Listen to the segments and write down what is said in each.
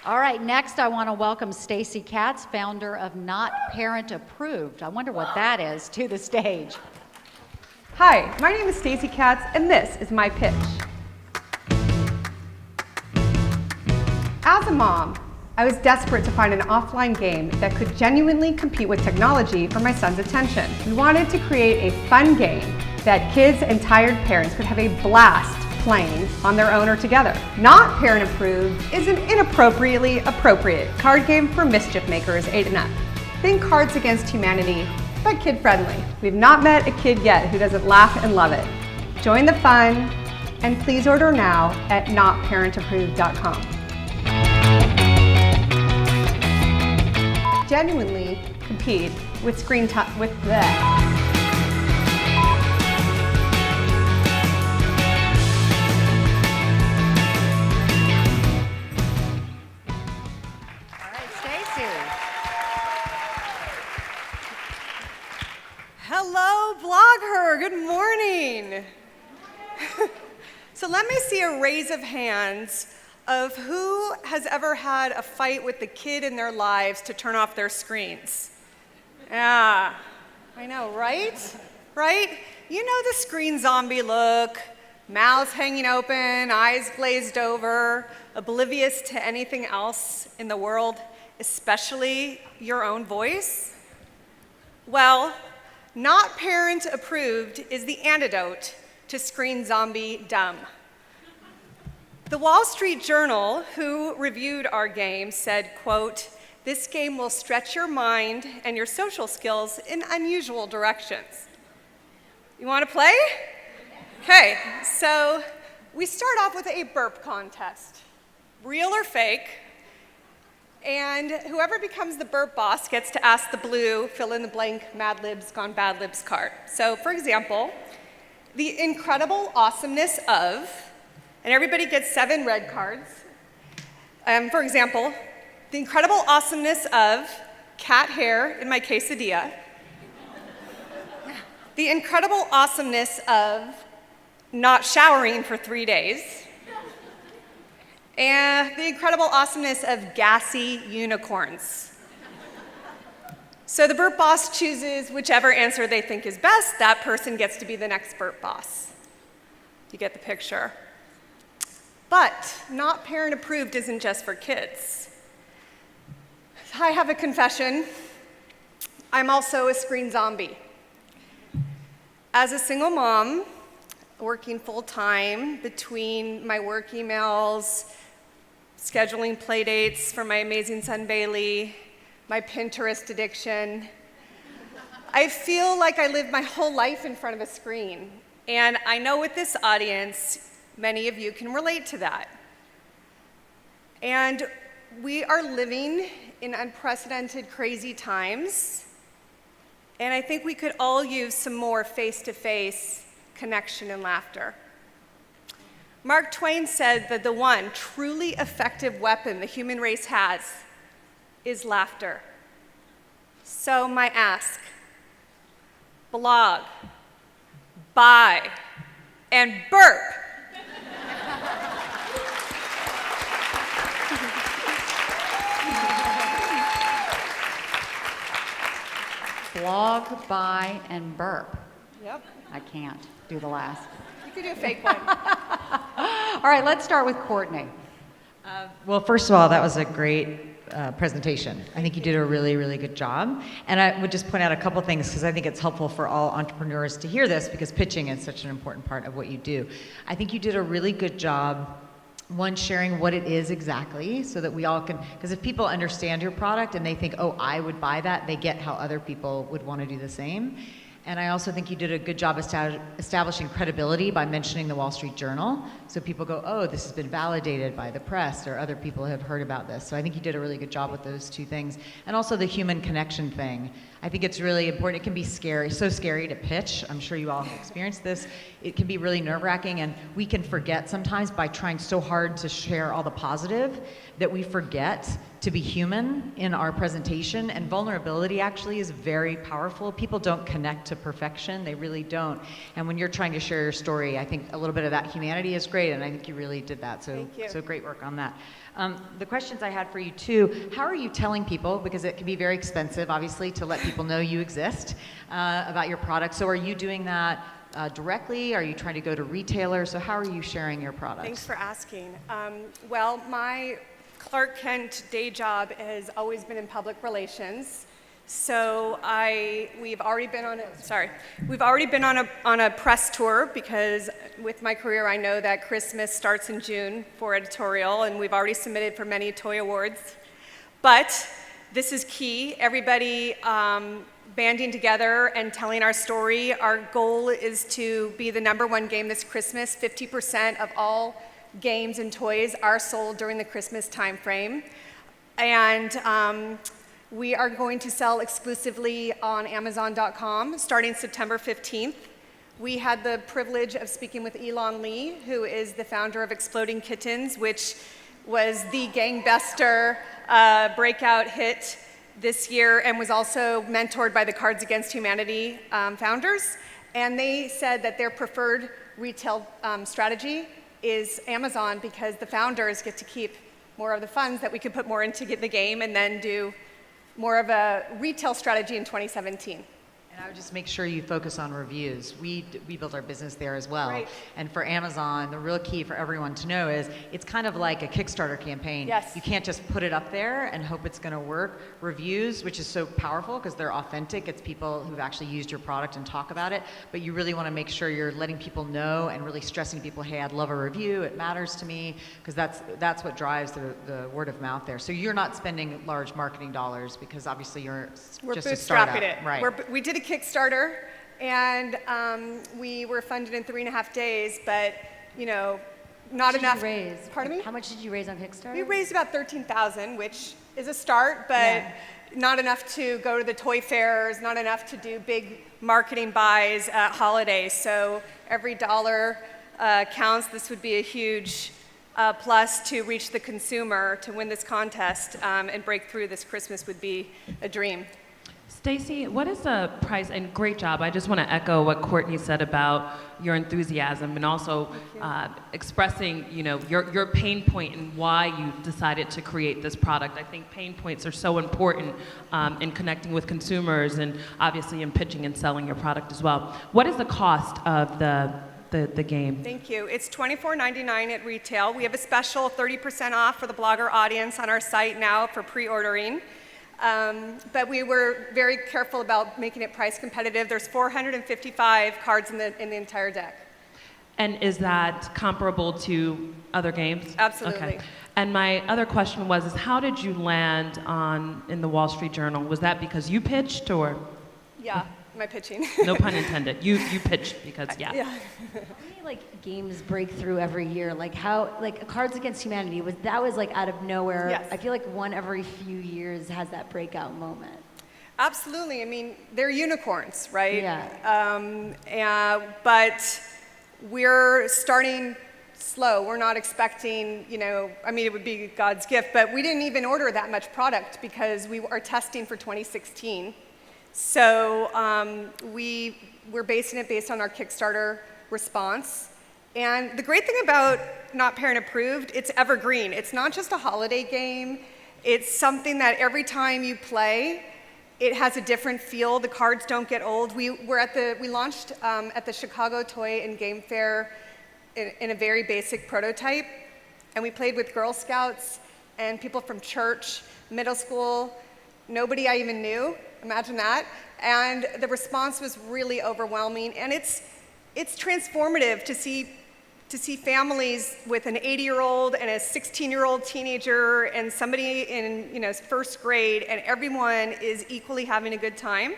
All right, next I want to welcome Stacy Katz, founder of Not Parent Approved. I wonder what that is, to the stage. Hi, my name is Stacy Katz, and this is my pitch. As a mom, I was desperate to find an offline game that could genuinely compete with technology for my son's attention. We wanted to create a fun game that kids and tired parents could have a blast playing on their own or together. Not Parent Approved is an inappropriately appropriate card game for mischief makers 8 and up. Think Cards Against Humanity, but kid-friendly. We've not met a kid yet who doesn't laugh and love it. Join the fun, and please order now at notparentapproved.com. Genuinely compete with screen time with that. All right, Stacy. Hello, Blogger. Good morning. So let me see a raise of hands of who has ever had a fight with the kid in their lives to turn off their screens. Yeah, I know, right? Right? You know the screen zombie look, mouths hanging open, eyes glazed over, oblivious to anything else in the world, especially your own voice? Well, Not Parent Approved is the antidote to screen zombie dumb. The Wall Street Journal, who reviewed our game, said, quote, "This game will stretch your mind and your social skills in unusual directions." You want to play? Okay, so we start off with a burp contest, real or fake, and whoever becomes the burp boss gets to ask the blue fill-in-the-blank Mad Libs Gone Bad Libs card. So, for example, the incredible awesomeness of, and everybody gets 7 red cards. For example, the incredible awesomeness of cat hair in my quesadilla. The incredible awesomeness of not showering for 3 days. And the incredible awesomeness of gassy unicorns. So the burp boss chooses whichever answer they think is best. That person gets to be the next burp boss. You get the picture. But Not Parent Approved isn't just for kids. I have a confession. I'm also a screen zombie. As a single mom, working full-time between my work emails, scheduling play dates for my amazing son Bailey, my Pinterest addiction, I feel like I live my whole life in front of a screen. And I know with this audience, many of you can relate to that. And we are living in unprecedented, crazy times. And I think we could all use some more face-to-face connection and laughter. Mark Twain said that the one truly effective weapon the human race has is laughter. So my ask, blog, buy, and burp. Blog, buy, and burp. Yep. I can't do the last. You could do a fake one. All right, let's start with Courtney. Well, first of all, that was a great presentation. I think you did a really, really good job. And I would just point out a couple things because I think it's helpful for all entrepreneurs to hear this because pitching is such an important part of what you do. I think you did a really good job, one, sharing what it is exactly so that we all can, because if people understand your product and they think, oh, I would buy that, they get how other people would want to do the same. And I also think you did a good job establishing credibility by mentioning the Wall Street Journal. So people go, oh, this has been validated by the press or other people have heard about this. So I think you did a really good job with those two things. And also the human connection thing. I think it's really important. It can be scary, so scary to pitch. I'm sure you all have experienced this. It can be really nerve-wracking, and we can forget sometimes by trying so hard to share all the positive that we forget to be human in our presentation, and vulnerability actually is very powerful. People don't connect to perfection. They really don't. And when you're trying to share your story, I think a little bit of that humanity is great, and I think you really did that. So, Thank you. so great work on that. The questions I had for you too, how are you telling people, because it can be very expensive, obviously, to let people know you exist, about your product. So are you doing that directly? Are you trying to go to retailers? So how are you sharing your products? Thanks for asking. Well, my Clark Kent day job has always been in public relations. So we've already been on a press tour, because with my career I know that Christmas starts in June for editorial, and we've already submitted for many toy awards. But this is key. Everybody banding together and telling our story. Our goal is to be the #1 game this Christmas. 50% of all games and toys are sold during the Christmas time frame. And we are going to sell exclusively on Amazon.com starting September 15th. We had the privilege of speaking with Elon Lee, who is the founder of Exploding Kittens, which was the gangbuster breakout hit this year, and was also mentored by the Cards Against Humanity founders. And they said that their preferred retail strategy is Amazon, because the founders get to keep more of the funds that we could put more into the game, and then do more of a retail strategy in 2017. And I would just make sure you focus on reviews. We built our business there as well. Right. And for Amazon, the real key for everyone to know is it's kind of like a Kickstarter campaign. Yes. You can't just put it up there and hope it's going to work. Reviews, which is so powerful because they're authentic. It's people who've actually used your product and talk about it. But you really want to make sure you're letting people know and really stressing people, hey, I'd love a review. It matters to me, because that's what drives the word of mouth there. So you're not spending large marketing dollars, because obviously you're We're just a startup. bootstrapping it. Right. We did a Kickstarter, and we were funded in 3.5 days, but not enough. Did you raise? Pardon me? How much did you raise on Kickstarter? We raised about $13,000, which is a start, but Yeah. not enough to go to the toy fairs, not enough to do big marketing buys at holidays. So every dollar counts. This would be a huge plus to reach the consumer. To win this contest and break through this Christmas would be a dream. Stacy, what is the price? And great job. I just want to echo what Courtney said about your enthusiasm, and also expressing, your pain point and why you decided to create this product. I think pain points are so important in connecting with consumers, and obviously in pitching and selling your product as well. What is the cost of the game? Thank you. It's $24.99 at retail. We have a special 30% off for the blogger audience on our site now for pre-ordering. But we were very careful about making it price competitive. There's 455 cards in the entire deck. And is that comparable to other games? Absolutely. Okay. And my other question was, how did you land in the Wall Street Journal? Was that because you pitched, or? Yeah, my pitching. No pun intended. You pitched because, yeah. Yeah. How many games break through every year? Cards Against Humanity was out of nowhere. Yes. I feel like one every few years has that breakout moment. Absolutely. I mean, they're unicorns, right? Yeah. But we're starting slow. We're not expecting, it would be God's gift, but we didn't even order that much product because we are testing for 2016. So we're basing it based on our Kickstarter response. And the great thing about Not Parent Approved, it's evergreen. It's not just a holiday game. It's something that every time you play, it has a different feel. The cards don't get old. We launched at the Chicago Toy and Game Fair in a very basic prototype. And we played with Girl Scouts and people from church, middle school, nobody I even knew. Imagine that. And the response was really overwhelming. And it's transformative to see families with an 80-year-old and a 16-year-old teenager and somebody in first grade, and everyone is equally having a good time.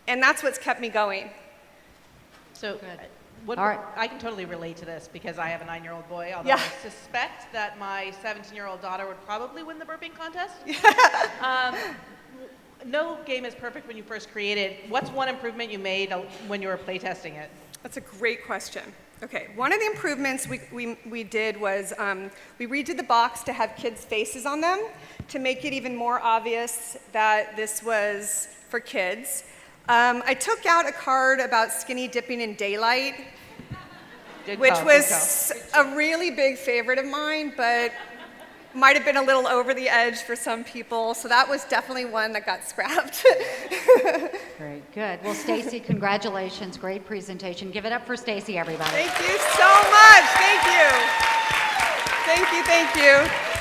And that's what's kept me going. So, All right. I can totally relate to this because I have a 9-year-old boy, although Yeah. I suspect that my 17-year-old daughter would probably win the burping contest. No game is perfect when you first create it. What's one improvement you made when you were playtesting it? That's a great question. Okay, one of the improvements we did was we redid the box to have kids' faces on them to make it even more obvious that this was for kids. I took out a card about skinny dipping in daylight, Good which call, good was a really big favorite of mine, but might have been a little over the edge for some people. So that was definitely one that got scrapped. Great, good. Well, Stacy, congratulations. Great presentation. Give it up for Stacy, everybody. Thank you so much. Thank you. Thank you, thank you.